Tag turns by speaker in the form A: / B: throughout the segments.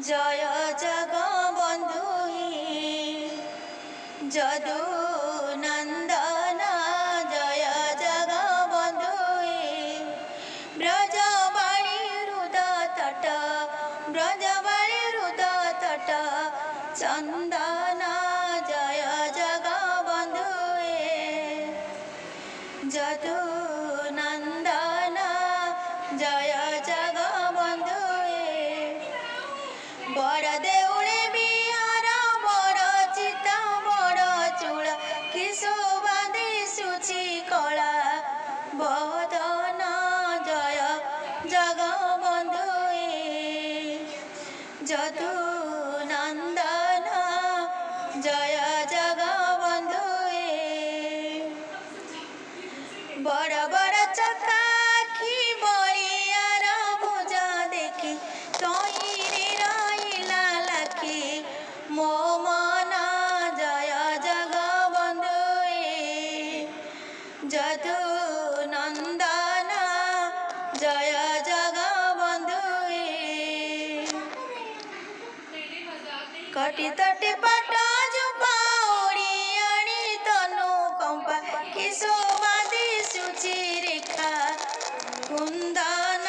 A: জয় জগবন্ধু যদু নন্দন জয় জগবন্ধু ব্রজবাণী রুদ তট ব্রজবাণী রুদ তট চন্দন জয় জগবন্ধু যদু নন্দন জয় জগবন্ধু বড় দেউলে বিহার বড় চিতা বড় চূড় কিশোবা দিশুছি কলা বদন জয় জগবন্ধু যদু নন্দন জয় জগবন্ধু বড় বড় চকা আখি বলিয়ার ভুজা দেখি তৈরি রহিলা লাখি মো মন জয় জগবন্ধু যদু নন্দন জয় জগবন্ধু কটি তটি পট জুপাউড়ি আনি তনু কম্পা কিশোবা দিশুছি রেখা কুন্দন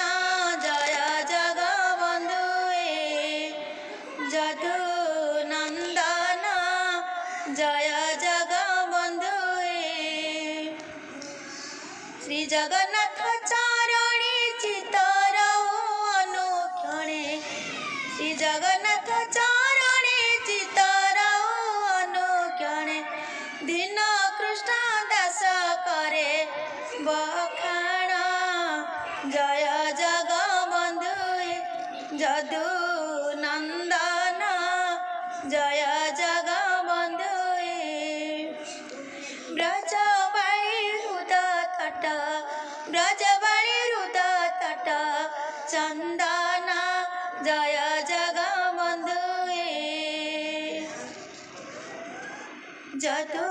A: জয় জগবন্ধু যদু নন্দন জয় জগবন্ধু শ্রী জগন্নাথ চরণে চিত্তর অনুক্ষণে শ্রী জগন্নাথ চরণে চিত্তর অনুক্ষণে দীন কৃষ্ণ দাস করে বখাণ জয় জগবন্ধু যদু নন্দন জয় জগবন্ধু ব্রজবাণী রুদ তট ব্রজবাণী রুদ তট চন্দন জয় জগবন্ধু যদু